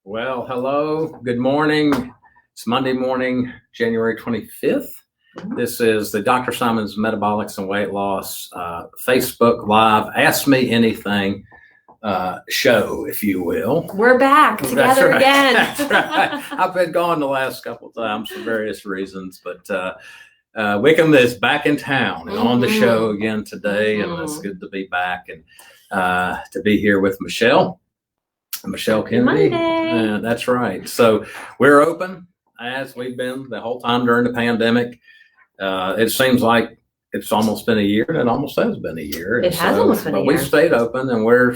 Well, hello, good morning. It's Monday morning, January 25th. This is the Dr. Simonds Metabolics and Weight Loss Facebook Live Ask Me Anything show, if you will. We're back together again. That's right. I've been gone the last couple of times for various reasons, but Wickham is back in town and on the show again today, and it's good to be back and to be here with Michelle Kennedy. That's right. So we're open as we've been the whole time during the pandemic. It seems like it's almost been a year, and it almost has been a year. It has almost been a year. But we stayed open, and we're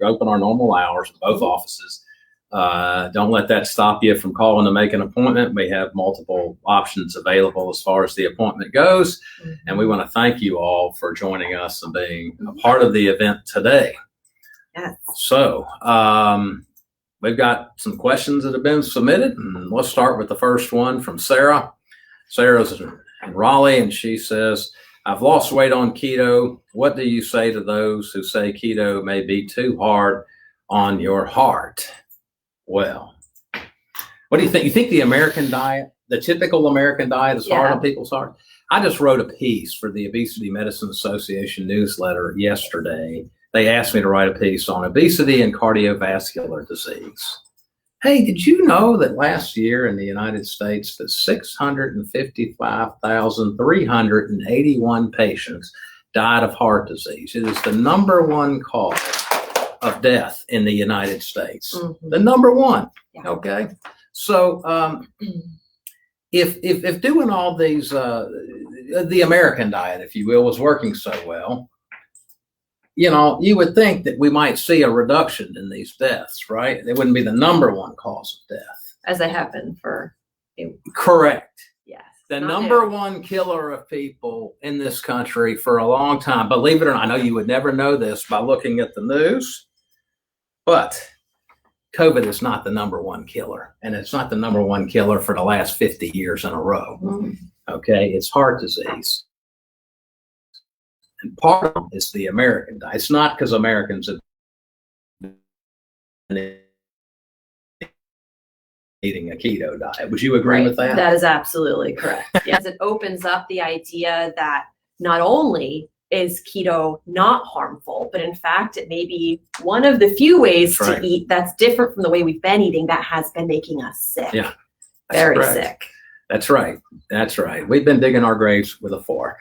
open our normal hours in both offices. Don't let that stop you from calling to make an appointment. We have multiple options available as far as the appointment goes, and we want to thank you all for joining us and being a part of the event today. Yes. So we've got some questions that have been submitted, and let's start with the first one from Sarah. Sarah's in Raleigh, and she says, I've lost weight on keto. What do you say to those who say keto may be too hard on your heart? Well, what do you think? You think the American diet, the typical American diet, is hard on people's heart? I just wrote a piece for the Obesity Medicine Association newsletter yesterday. They asked me to write a piece on obesity and cardiovascular disease. Hey, did you know that last year in the United States that 655,381 patients died of heart disease? It is the number one cause of death in the United States. The number one. Okay. So if doing all these, the American diet, if you will, was working so well, you would think that we might see a reduction in these deaths, right? They wouldn't be the number one cause of death. As they have been for. Correct. Yes. The number one killer of people in this country for a long time, believe it or not, I know you would never know this by looking at the news, but COVID is not the number one killer. And it's not the number one killer for the last 50 years in a row. Okay. It's heart disease. And part of it is the American diet. It's not because Americans have been eating a keto diet. Would you agree with that? That is absolutely correct. Yes, it opens up the idea that not only is keto not harmful, but in fact, it may be one of the few ways to eat that's different from the way we've been eating that has been making us sick. Yeah. Very sick. That's right. That's right. We've been digging our graves with a fork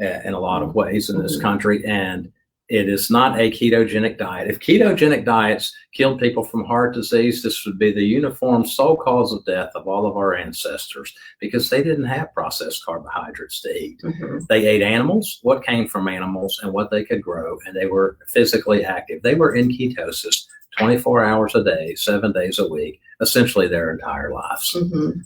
in a lot of ways in this country, and it is not a ketogenic diet. If ketogenic diets killed people from heart disease, this would be the uniform sole cause of death of all of our ancestors, because they didn't have processed carbohydrates to eat. They ate animals, what came from animals and what they could grow, and they were physically active. They were in ketosis 24 hours a day, 7 days a week, essentially their entire lives.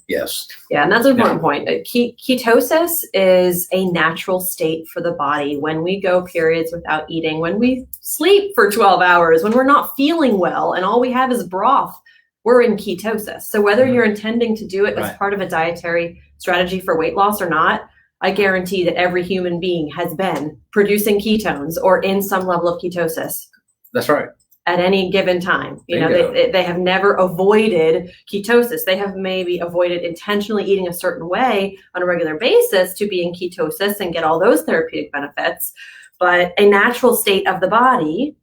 Yes. Yeah, and that's an important point. Ketosis is a natural state for the body. When we go periods without eating, when we sleep for 12 hours, when we're not feeling well and all we have is broth, we're in ketosis. So whether you're intending to do it as part of a dietary strategy for weight loss or not, I guarantee that every human being has been producing ketones or in some level of ketosis. That's right. At any given time. They have never avoided ketosis. They have maybe avoided intentionally eating a certain way on a regular basis to be in ketosis and get all those therapeutic benefits. But a natural state of the body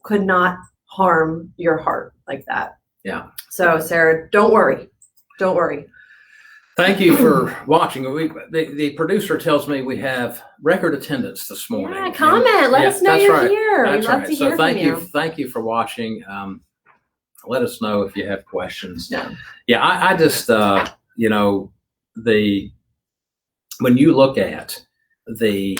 could not harm your heart like that. Yeah. So Sarah, don't worry. Don't worry. Thank you for watching. The producer tells me we have record attendance this morning. Yeah, comment. Let us know you're here. We'd love to hear from you. Thank you for watching. Let us know if you have questions. I just, when you look at the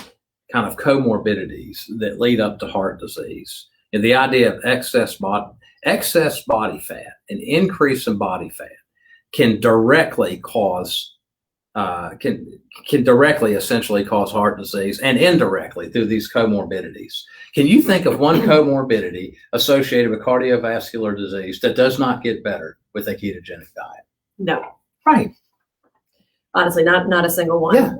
kind of comorbidities that lead up to heart disease, and the idea of excess body fat, an increase in body fat, can directly essentially cause heart disease, and indirectly through these comorbidities. Can you think of one comorbidity associated with cardiovascular disease that does not get better with a ketogenic diet? No. Right. Honestly, not a single one. Yeah.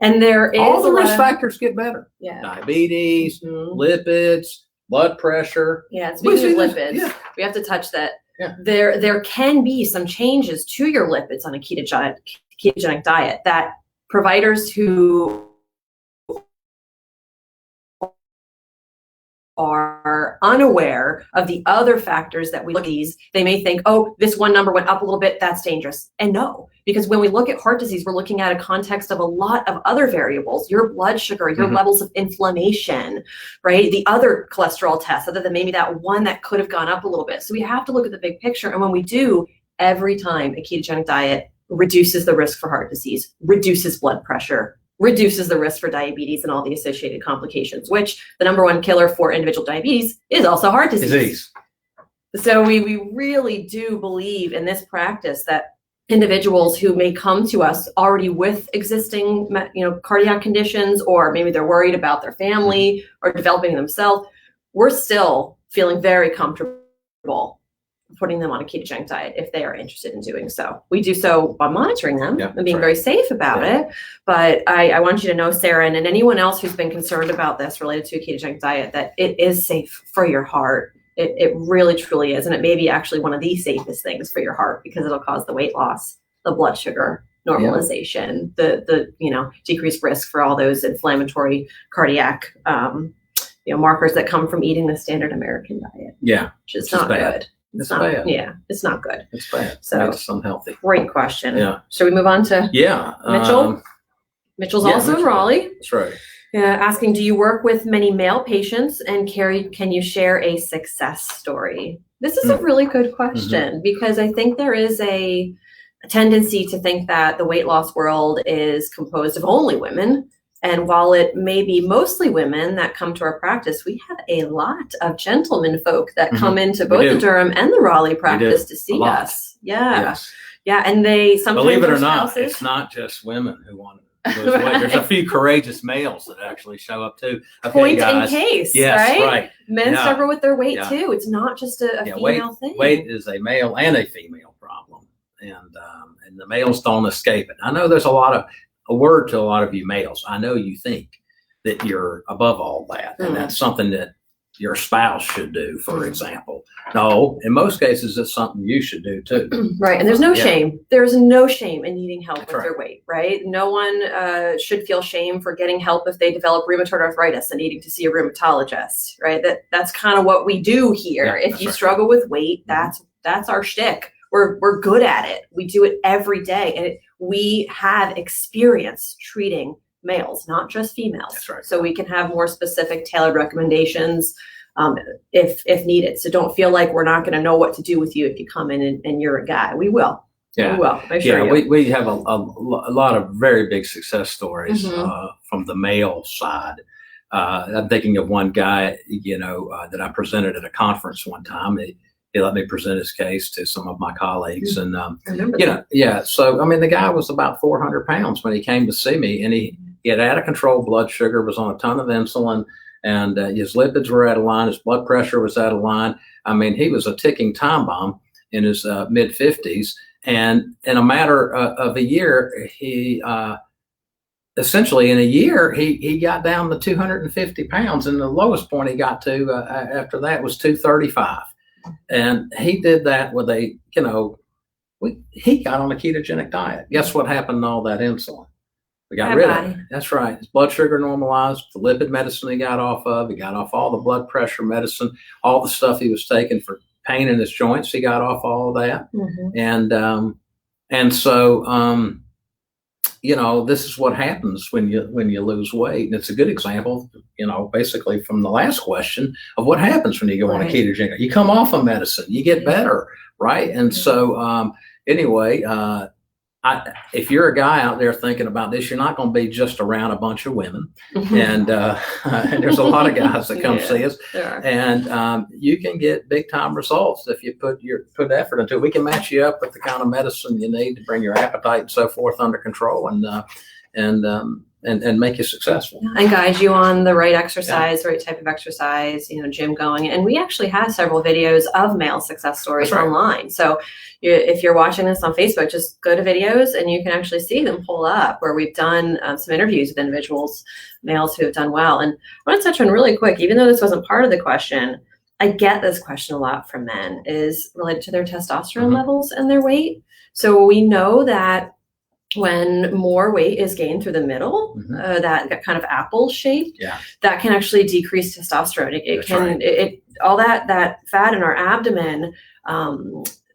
And there is all the risk factors get better. Yeah. Diabetes, lipids, blood pressure. Yeah. Speaking of lipids, we have to touch that. Yeah. there can be some changes to your lipids on a ketogenic diet that providers who are unaware of the other factors that we look at these, they may think, oh, this one number went up a little bit, that's dangerous. And no, because when we look at heart disease, we're looking at a context of a lot of other variables, your blood sugar, your levels of inflammation, right? The other cholesterol tests, other than maybe that one that could have gone up a little bit. So we have to look at the big picture. And when we do, every time a ketogenic diet reduces the risk for heart disease, reduces blood pressure, reduces the risk for diabetes and all the associated complications, which the number one killer for individual diabetes is also heart disease. So we really do believe in this practice that individuals who may come to us already with existing, cardiac conditions, or maybe they're worried about their family or developing themselves, we're still feeling very comfortable putting them on a ketogenic diet if they are interested in doing so. We do so by monitoring them and being very safe about it. But I want you to know, Sarah, and anyone else who's been concerned about this related to a ketogenic diet, that it is safe for your heart. It really, truly is. And it may be actually one of the safest things for your heart, because it'll cause the weight loss, the blood sugar normalization, the decreased risk for all those inflammatory cardiac markers that come from eating the standard American diet. Yeah. Which is not good. It's bad. Yeah, it's not good. It's bad. So it's unhealthy. Great question. Yeah. Should we move on to Mitchell? Mitchell's also in Raleigh. That's right. Asking, do you work with many male patients, and can you share a success story? This is a really good question, because I think there is a tendency to think that the weight loss world is composed of only women. And while it may be mostly women that come to our practice, we have a lot of gentlemen folk that come into both the Durham and the Raleigh practice to see us. Yeah. Yes. Yeah. And they sometimes, believe it or not, it's not just women who want to lose weight. There's a few courageous males that actually show up too. Okay, point guys. in case, yes, right? Men struggle with their weight too. It's not just a female thing. Weight is a male and a female problem, and the males don't escape it. I know there's a word to a lot of you males. I know you think that you're above all that, and that's something that your spouse should do, for example. No, in most cases, it's something you should do too. Right, and there's no shame. There's no shame in needing help with their weight, right? No one should feel shame for getting help if they develop rheumatoid arthritis and needing to see a rheumatologist, right? That's kind of what we do here. If you struggle with weight, that's our shtick. We're good at it. We do it every day, and we have experience treating males, not just females. That's right. So we can have more specific, tailored recommendations if needed. So don't feel like we're not going to know what to do with you if you come in and you're a guy. We will. Yeah. We will. I assure you. We have a lot of very big success stories from the male side. I'm thinking of one guy, that I presented at a conference one time. He let me present his case to some of my colleagues, and So I mean, the guy was about 400 pounds when he came to see me, and he had out of control blood sugar, was on a ton of insulin, and his lipids were out of line, his blood pressure was out of line. I mean, he was a ticking time bomb in his mid 50s, and in a matter of a year, he essentially in a year he got down to 250 pounds, and the lowest point he got to after that was 235. And he did that with he got on a ketogenic diet. Guess what happened to all that insulin? We got rid of it. That's right. His blood sugar normalized, the lipid medicine he got off of, he got off all the blood pressure medicine, all the stuff he was taking for pain in his joints, he got off all of that. And so this is what happens when you lose weight. And it's a good example, basically from the last question of what happens when you go on a ketogenic. You come off of medicine, you get better, right? And so if you're a guy out there thinking about this, you're not going to be just around a bunch of women. And there's a lot of guys that come see us. And you can get big time results if you put effort into it. We can match you up with the kind of medicine you need to bring your appetite and so forth under control, and make you successful. And guide you on the right exercise, right type of exercise, gym going. And we actually have several videos of male success stories online. So if you're watching this on Facebook, just go to videos and you can actually see them pull up where we've done some interviews with individuals, males who have done well. And I want to touch on really quick, even though this wasn't part of the question, I get this question a lot from men is related to their testosterone levels and their weight. So we know that when more weight is gained through the middle, that kind of apple shape, that can actually decrease testosterone. All that fat in our abdomen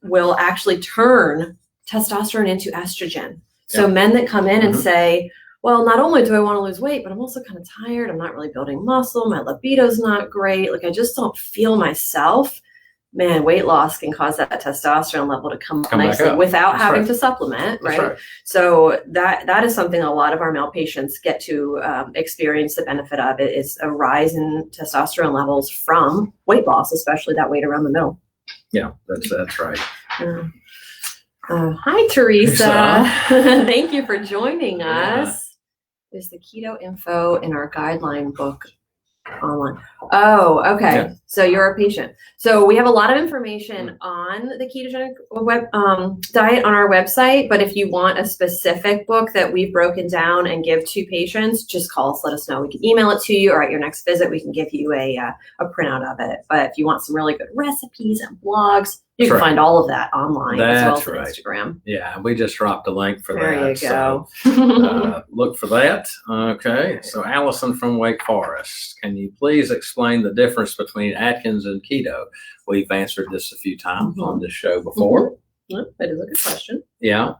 will actually turn testosterone into estrogen. So men that come in and say, well, not only do I want to lose weight, but I'm also kind of tired. I'm not really building muscle. My libido's not great. Like I just don't feel myself. Man, weight loss can cause that testosterone level to come nicely without having to supplement, right? So that is something a lot of our male patients get to experience the benefit of. It is a rise in testosterone levels from weight loss, especially that weight around the middle. Yeah, that's right. Hi, Teresa. Thank you for joining us. There's the keto info in our guideline book online. Oh, okay. Yeah. So you're a patient. So we have a lot of information on the ketogenic diet on our website, but if you want a specific book that we've broken down and give to patients, just call us, let us know. We can email it to you, or at your next visit, we can give you a printout of it. But if you want some really good recipes and blogs, you can find all of that online as well as on Instagram. Yeah, we just dropped a link for that. There you go. So, look for that. Okay. So Allison from Wake Forest, can you please explain the difference between Atkins and keto? We've answered this a few times on this show before. That is a good question. Yeah.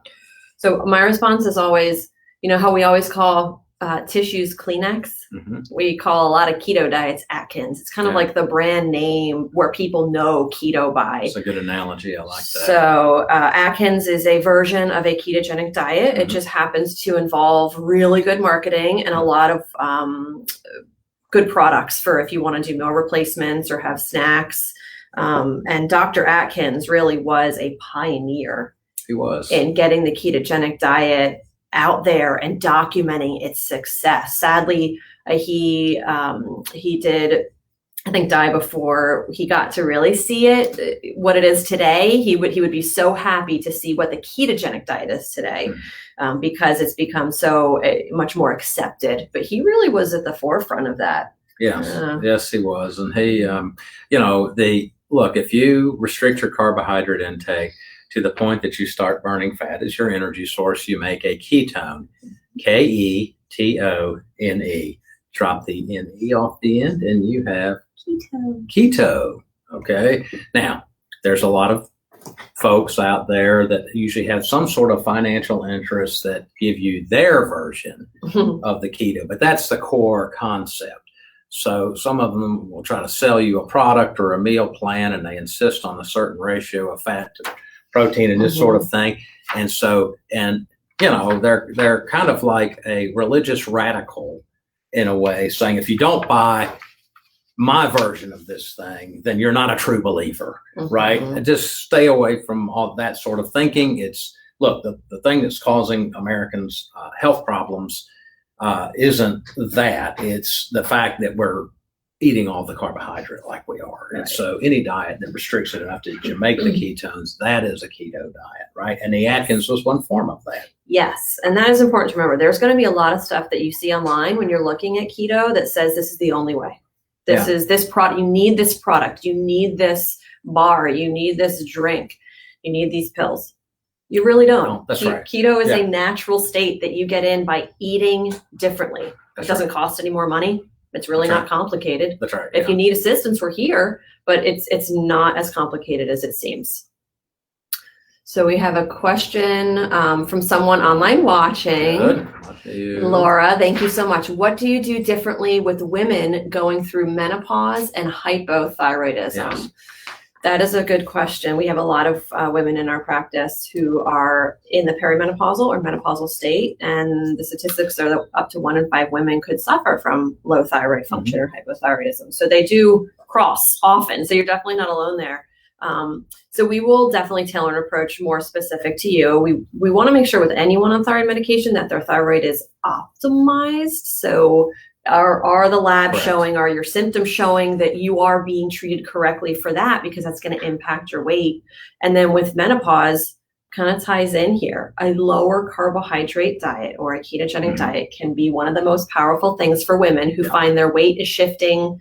So my response is always, you know how we always call tissues Kleenex? We call a lot of keto diets Atkins. It's kind of like the brand name where people know keto by. That's a good analogy. I like that. So Atkins is a version of a ketogenic diet. It just happens to involve really good marketing and a lot of good products for if you want to do meal replacements or have snacks. And Dr. Atkins really was a pioneer. He was. In getting the ketogenic diet out there and documenting its success. Sadly, he did, I think, die before he got to really see it, what it is today. He would be so happy to see what the ketogenic diet is today, because it's become so much more accepted. But he really was at the forefront of that. Yes, he was. And he, look, if you restrict your carbohydrate intake to the point that you start burning fat as your energy source, you make a ketone, Ketone. Drop the N-E off the end and you have keto. Okay. Now, there's a lot of folks out there that usually have some sort of financial interest that give you their version of the keto, but that's the core concept. So some of them will try to sell you a product or a meal plan, and they insist on a certain ratio of fat to protein and this sort of thing. And so, they're kind of like a religious radical in a way, saying if you don't buy my version of this thing, then you're not a true believer, right? And just stay away from all that sort of thinking. It's, look, the thing that's causing Americans health problems isn't that. It's the fact that we're eating all the carbohydrate like we are. And so any diet that restricts it enough that you make the ketones, that is a keto diet, right? And the Atkins was one form of that. Yes. And that is important to remember. There's going to be a lot of stuff that you see online when you're looking at keto that says this is the only way. This is this product. You need this product. You need this bar. You need this drink. You need these pills. You really don't. No, that's right. Keto is a natural state that you get in by eating differently. It doesn't cost any more money. It's really not complicated. That's right. If you need assistance, we're here, but it's not as complicated as it seems. So we have a question from someone online watching. Good. Laura, thank you so much. What do you do differently with women going through menopause and hypothyroidism? Yes. That is a good question. We have a lot of women in our practice who are in the perimenopausal or menopausal state, and the statistics are that up to 1 in 5 women could suffer from low thyroid function or hypothyroidism. So they do cross often. So you're definitely not alone there. So we will definitely tailor an approach more specific to you. We want to make sure with anyone on thyroid medication that their thyroid is optimized. So are the labs showing, are your symptoms showing that you are being treated correctly for that, because that's going to impact your weight. And then with menopause, kind of ties in here. A lower carbohydrate diet or a ketogenic diet can be one of the most powerful things for women who find their weight is shifting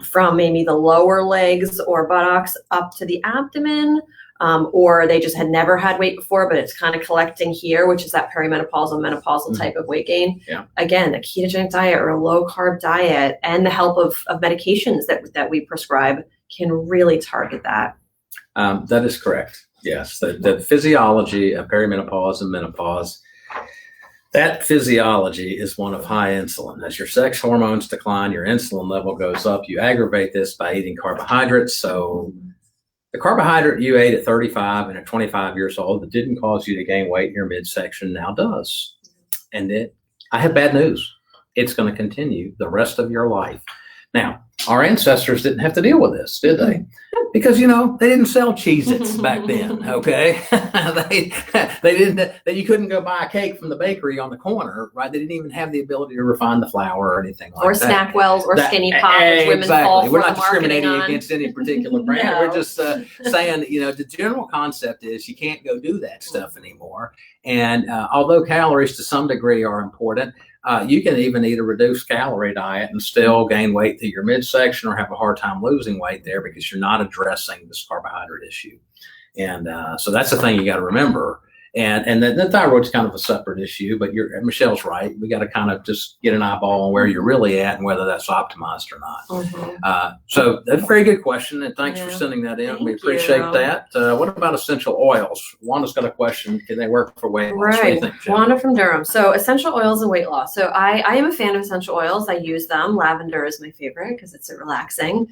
from maybe the lower legs or buttocks up to the abdomen, or they just had never had weight before, but it's kind of collecting here, which is that perimenopausal, menopausal type of weight gain. Yeah. Again, a ketogenic diet or a low carb diet and the help of medications that we prescribe can really target that. That is correct. Yes. The physiology of perimenopause and menopause, that physiology is one of high insulin. As your sex hormones decline, your insulin level goes up. You aggravate this by eating carbohydrates. So the carbohydrate you ate at 35 and at 25 years old that didn't cause you to gain weight in your midsection now does. And I have bad news. It's going to continue the rest of your life. Now, our ancestors didn't have to deal with this, did they? Because, you know, they didn't sell Cheez-Its back then, okay? they didn't, you couldn't go buy a cake from the bakery on the corner, right? They didn't even have the ability to refine the flour or anything like that. Or Snackwells or Skinny Pop, which women fall for. We're not discriminating against any particular brand. No. We're just saying, you know, the general concept is you can't go do that stuff anymore. And although calories to some degree are important, you can even eat a reduced calorie diet and still gain weight through your midsection or have a hard time losing weight there because you're not addressing this carbohydrate issue. And so that's the thing you got to remember. And the thyroid's kind of a separate issue, but Michelle's right. We got to kind of just get an eyeball on where you're really at and whether that's optimized or not. Mm-hmm. So that's a very good question, and thanks for sending that in. We appreciate that. What about essential oils? Wanda's got a question. Can they work for weight loss? Right. What do you think, Jen? Wanda from Durham. So essential oils and weight loss. So I am a fan of essential oils. I use them. Lavender is my favorite because it's relaxing.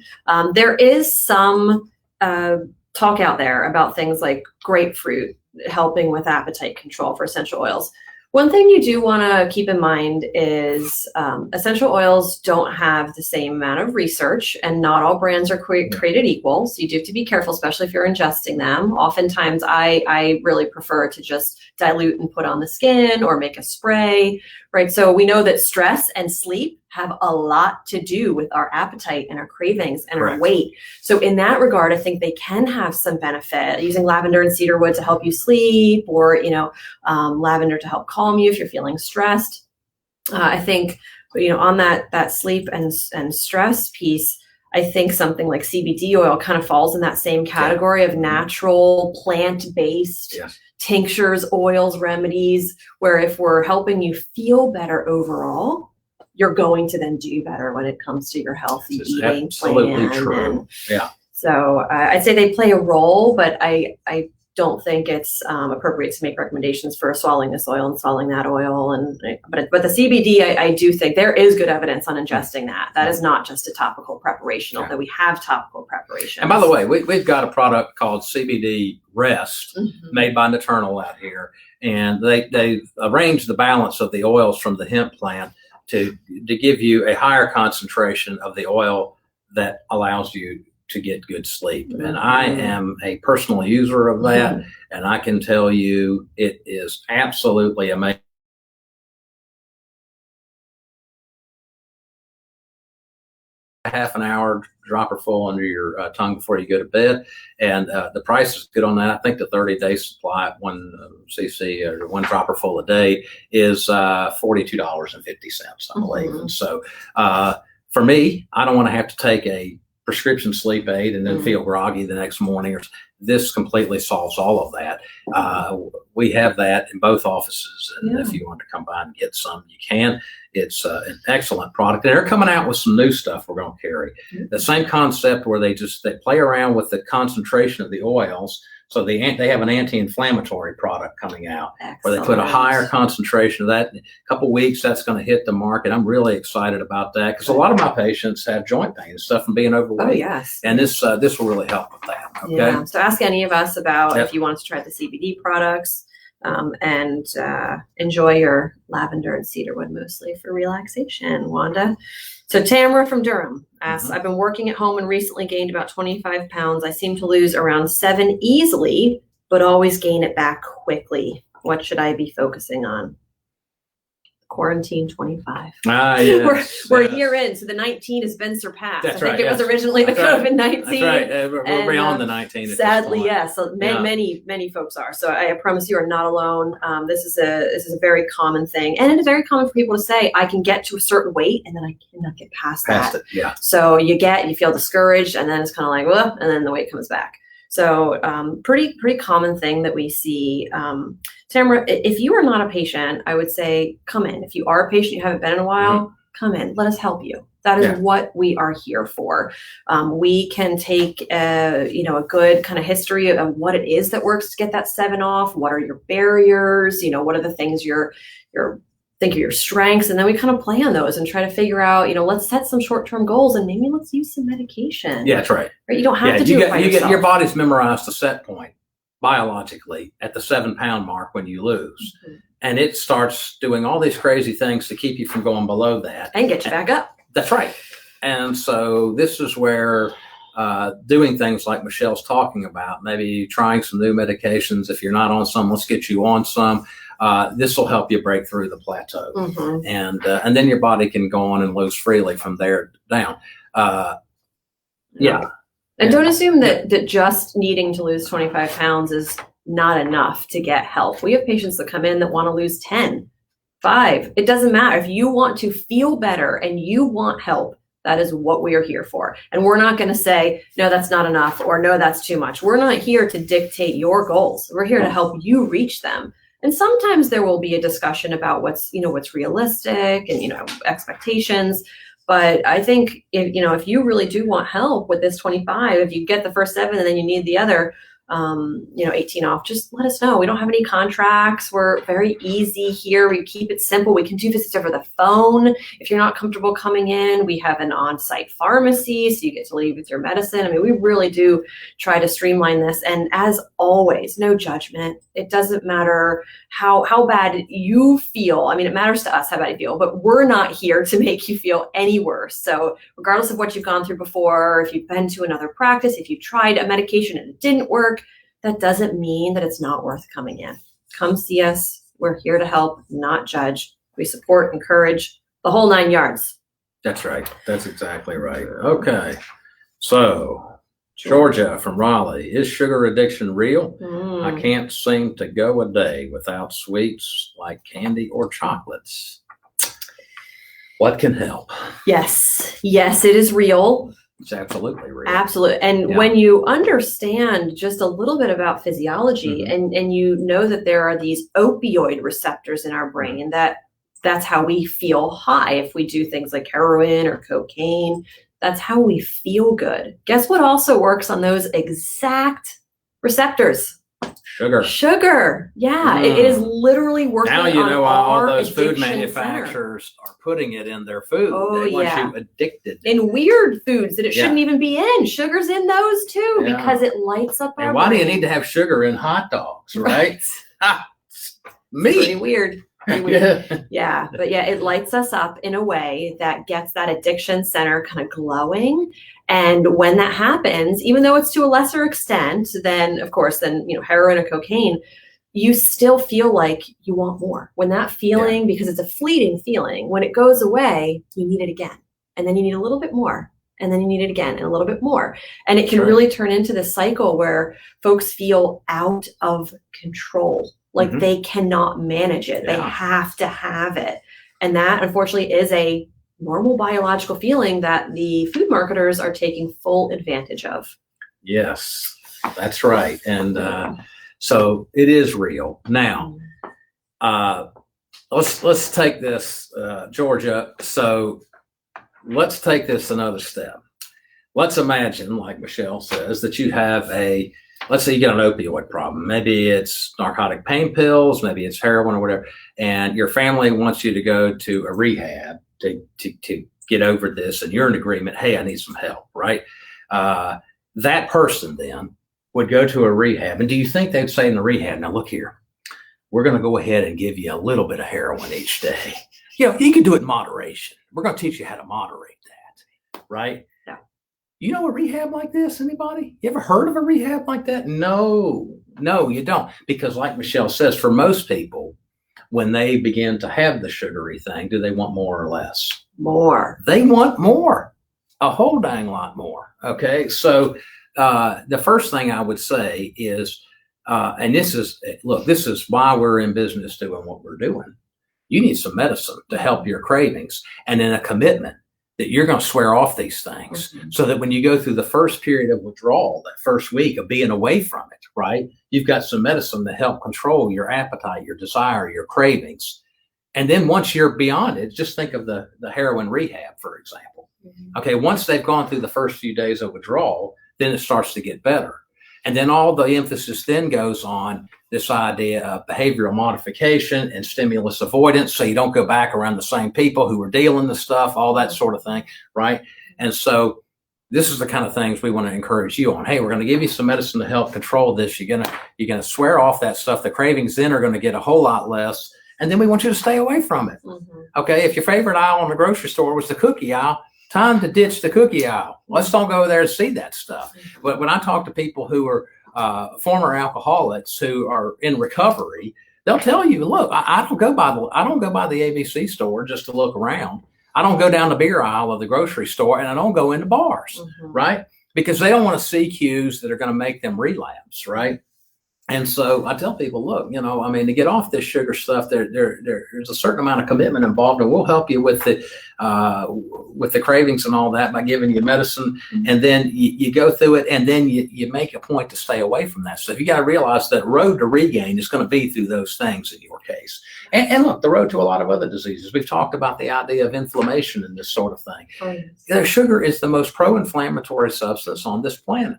There is some talk out there about things like grapefruit helping with appetite control for essential oils. One thing you do want to keep in mind is essential oils don't have the same amount of research, and not all brands are created equal. So you do have to be careful, especially if you're ingesting them. Oftentimes I really prefer to just dilute and put on the skin or make a spray, right? So we know that stress and sleep have a lot to do with our appetite and our cravings and our weight. So in that regard, I think they can have some benefit using lavender and cedarwood to help you sleep, or, you know, lavender to help calm you if you're feeling stressed. I think, you know, on that sleep and stress piece, I think something like CBD oil kind of falls in that same category of natural plant-based tinctures, oils, remedies, where if we're helping you feel better overall, you're going to then do better when it comes to your healthy eating absolutely plan. True. Yeah. So I'd say they play a role, but I don't think it's appropriate to make recommendations for swallowing this oil and swallowing that oil. But the CBD, I do think there is good evidence on ingesting that. That is not just a topical preparation, although we have topical preparations. And by the way, we've got a product called CBD Rest made by Naternal out here. And they've arranged the balance of the oils from the hemp plant to give you a higher concentration of the oil that allows you to get good sleep. And I am a personal user of that. And I can tell you it is absolutely amazing. Half an hour dropper full under your tongue before you go to bed. And the price is good on that. I think the 30-day supply at 1 cc or 1 dropper full a day is $42.50, I believe. And so for me, I don't want to have to take a prescription sleep aid and then feel groggy the next morning. This completely solves all of that. We have that in both offices, and if you want to come by and get some, you can. It's an excellent product. And they're coming out with some new stuff we're going to carry. The same concept where they play around with the concentration of the oils. So they have an anti-inflammatory product coming out where they put a higher concentration of that. In a couple of weeks, that's going to hit the market. I'm really excited about that because a lot of my patients have joint pain and stuff from being overweight. Oh, yes. And this will really help with that. Okay. Yeah. So ask any of us about if you want to try the CBD products, and enjoy your lavender and cedarwood mostly for relaxation. Wanda. So Tamara from Durham asks, I've been working at home and recently gained about 25 pounds. I seem to lose around 7 easily, but always gain it back quickly. What should I be focusing on? The Quarantine 25. Yes. We're a year in, so the 19 has been surpassed. That's I think right, it was yes. originally the That's right. COVID-19. That's right. We're beyond the 19. At Sadly, this point. yes. So many folks are. So I promise you are not alone. This is a very common thing, and it is very common for people to say, "I can get to a certain weight, and then I cannot get past that." It, yeah. So you feel discouraged, and then it's kind of like, well, and then the weight comes back. So pretty common thing that we see. Tamara, if you are not a patient, I would say come in. If you are a patient, you haven't been in a while, come in. Let us help you. That is what we are here for. We can take a good kind of history of what it is that works to get that 7 off. What are your barriers? What are the things think of your strengths, and then we kind of play on those and try to figure out, let's set some short-term goals and maybe let's use some medication. Yeah, that's right. You don't have to do it by yourself. Your body's memorized a set point biologically at the 7-pound mark when you lose. And it starts doing all these crazy things to keep you from going below that. And get you back up. That's right. And so this is where doing things like Michelle's talking about, maybe trying some new medications. If you're not on some, let's get you on some. This will help you break through the plateau. And then your body can go on and lose freely from there down. And don't assume that just needing to lose 25 pounds is not enough to get help. We have patients that come in that want to lose 10, 5. It doesn't matter. If you want to feel better and you want help, that is what we are here for. And we're not going to say, no, that's not enough, or no, that's too much. We're not here to dictate your goals. We're here to help you reach them. And sometimes there will be a discussion about what's realistic and, expectations. But I think if you really do want help with this 25, if you get the first 7 and then you need the other, 18 off, just let us know. We don't have any contracts. We're very easy here. We keep it simple. We can do visits over the phone. If you're not comfortable coming in, we have an on-site pharmacy, so you get to leave with your medicine. I mean, we really do try to streamline this. And as always, no judgment. It doesn't matter how bad you feel. I mean, it matters to us how bad you feel, but we're not here to make you feel any worse. So regardless of what you've gone through before, if you've been to another practice, if you tried a medication and it didn't work, that doesn't mean that it's not worth coming in. Come see us. We're here to help, not judge. We support, encourage, the whole 9 yards. That's right. That's exactly right. Okay. So, Georgia from Raleigh, is sugar addiction real? I can't seem to go a day without sweets like candy or chocolates. What can help? Yes, it is real. It's absolutely real. Absolutely. And when you understand just a little bit about physiology and you know that there are these opioid receptors in our brain, and that's how we feel high if we do things like heroin or cocaine. That's how we feel good. Guess what also works on those exact receptors? Sugar. Yeah, it is literally working on now why all those food addiction manufacturers are putting it in their food. Oh, they want you addicted. In weird foods that it shouldn't even be in. Sugar's in those too because it lights up our And why brain. do you need to have sugar in hot dogs, right? Me. Pretty weird. Yeah, but it lights us up in a way that gets that addiction center kind of glowing. And when that happens, even though it's to a lesser extent than heroin or cocaine, you still feel like you want more. When that feeling, because it's a fleeting feeling, when it goes away, you need it again. And then you need a little bit more. And then you need it again and a little bit more. And it can really turn into this cycle where folks feel out of control. Like they cannot manage it. They have to have it. And that, unfortunately, is a normal biological feeling that the food marketers are taking full advantage of. Yes, that's right. And so it is real. Now, let's take this, Georgia. So let's take this another step. Let's imagine, like Michelle says, that you have let's say you get an opioid problem. Maybe it's narcotic pain pills, maybe it's heroin or whatever, and your family wants you to go to a rehab to get over this, and you're in agreement, hey, I need some help, right? That person then would go to a rehab, and do you think they'd say in the rehab, now look here, we're going to go ahead and give you a little bit of heroin each day. You can do it in moderation. We're going to teach you how to moderate that, right? You know a rehab like this, anybody? You ever heard of a rehab like that? No, you don't. Because like Michelle says, for most people, when they begin to have the sugary thing, do they want more or less? More. They want more, a whole dang lot more. Okay. So the first thing I would say is, and this is why we're in business doing what we're doing. You need some medicine to help your cravings, and then a commitment that you're going to swear off these things, so that when you go through the first period of withdrawal, that first week of being away from it, right, you've got some medicine to help control your appetite, your desire, your cravings. And then once you're beyond it, just think of the heroin rehab, for example. Okay, once they've gone through the first few days of withdrawal, then it starts to get better. And then all the emphasis then goes on this idea of behavioral modification and stimulus avoidance, so you don't go back around the same people who are dealing the stuff, all that sort of thing, right? And so this is the kind of things we want to encourage you on. Hey, we're going to give you some medicine to help control this. You're gonna swear off that stuff. The cravings then are going to get a whole lot less, and then we want you to stay away from it. Okay, if your favorite aisle in the grocery store was the cookie aisle, time to ditch the cookie aisle. Let's don't go there and see that stuff. But when I talk to people who are former alcoholics who are in recovery, they'll tell you, look, I don't go by the ABC store just to look around. I don't go down the beer aisle of the grocery store, and I don't go into bars, right? Because they don't want to see cues that are going to make them relapse, right? And so I tell people, look, to get off this sugar stuff, there's a certain amount of commitment involved, and we'll help you with the cravings and all that by giving you medicine. And then you go through it, and then you make a point to stay away from that stuff. You got to realize that road to regain is going to be through those things in your case. And look, the road to a lot of other diseases. We've talked about the idea of inflammation and this sort of thing. Sugar is the most pro-inflammatory substance on this planet.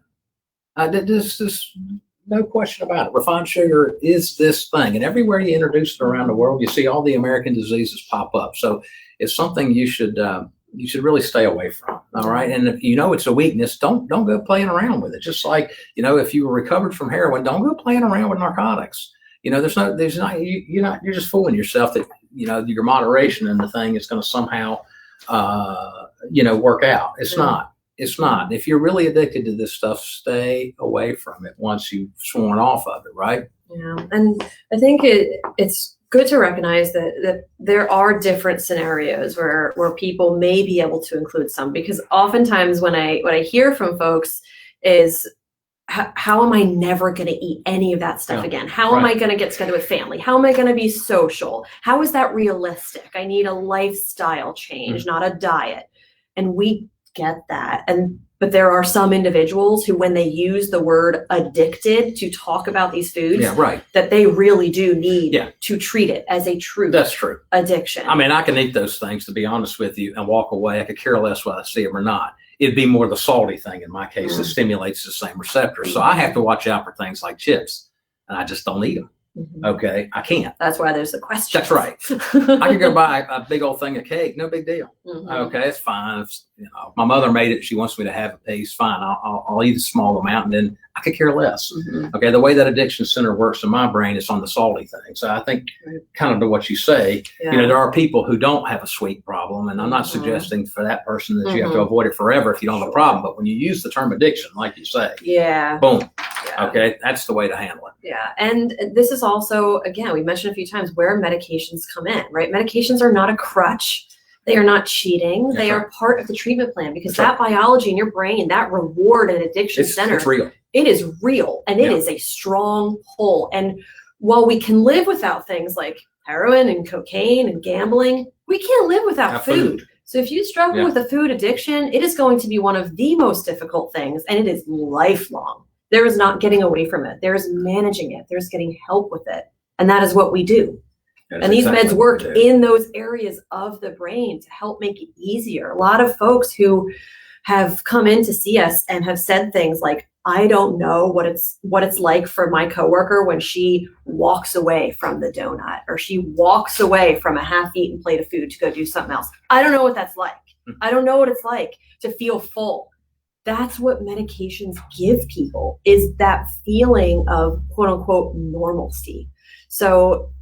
No question about it. Refined sugar is this thing. And everywhere you introduce it around the world, you see all the American diseases pop up. So it's something you should really stay away from. All right. And if you know it's a weakness, don't go playing around with it. Just like, if you were recovered from heroin, don't go playing around with narcotics. You're just fooling yourself that, your moderation in the thing is going to somehow, work out. It's not. It's not. If you're really addicted to this stuff, stay away from it once you've sworn off of it, right? Yeah. And I think it's good to recognize that there are different scenarios where people may be able to include some, because oftentimes what I hear from folks is, how am I never going to eat any of that stuff again? How am I going to get together with family? How am I going to be social? How is that realistic? I need a lifestyle change, not a diet. And we get that. But there are some individuals who, when they use the word addicted to talk about these foods, that they really do need to treat it as a true addiction. I can eat those things, to be honest with you, and walk away. I could care less whether I see them or not. It'd be more the salty thing in my case that stimulates the same receptors. So I have to watch out for things like chips, and I just don't eat them. Okay, I can't. That's why there's a question. That's right. I could go buy a big old thing of cake, no big deal. Okay, it's fine. My mother made it. She wants me to have a piece. Fine, I'll eat a small amount, and then I could care less. Okay, the way that addiction center works in my brain is on the salty thing. So I think, kind of to what you say, there are people who don't have a sweet problem, and I'm not suggesting for that person that you have to avoid it forever if you don't have a problem. But when you use the term addiction, like you say, boom. Okay, that's the way to handle it. Yeah, and this is also, again, we mentioned a few times where medications come in, right? Medications are not a crutch. They are not cheating. They are part of the treatment plan, because that biology in your brain, that reward and addiction center, it's real. It is real, and it is a strong pull. And while we can live without things like heroin and cocaine and gambling, we can't live without food. So if you struggle with a food addiction, it is going to be one of the most difficult things, and it is lifelong. There is not getting away from it. There is managing it. There's getting help with it. And that is what we do. And these meds work in those areas of the brain to help make it easier. A lot of folks who have come in to see us and have said things like, I don't know what it's like for my coworker when she walks away from the donut, or she walks away from a half-eaten plate of food to go do something else. I don't know what that's like. I don't know what it's like to feel full. That's what medications give people, is that feeling of quote unquote normalcy. So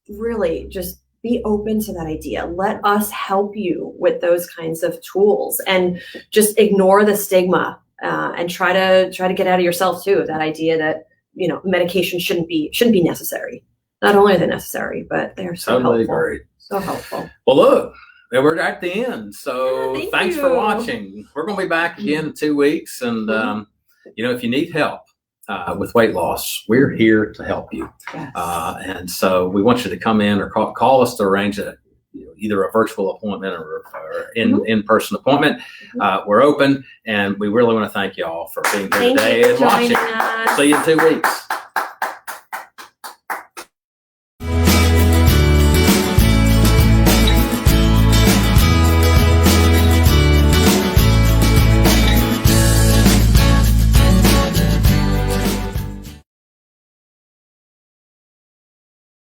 really just be open to that idea. Let us help you with those kinds of tools, and just ignore the stigma, and try to get out of yourself too, that idea that, medication shouldn't be necessary. Not only are they necessary, but they're so Totally helpful. agree. So helpful. Well, look, we're at the end. So Yeah, thanks you. for watching. We're going to be back again in 2 weeks. And, if you need help with weight loss, we're here to help you. Yes. And so we want you to come in or call us to arrange either a virtual appointment or in-person appointment. We're open, and we really want to thank you all for being here today and watching. Us. See you in 2 weeks.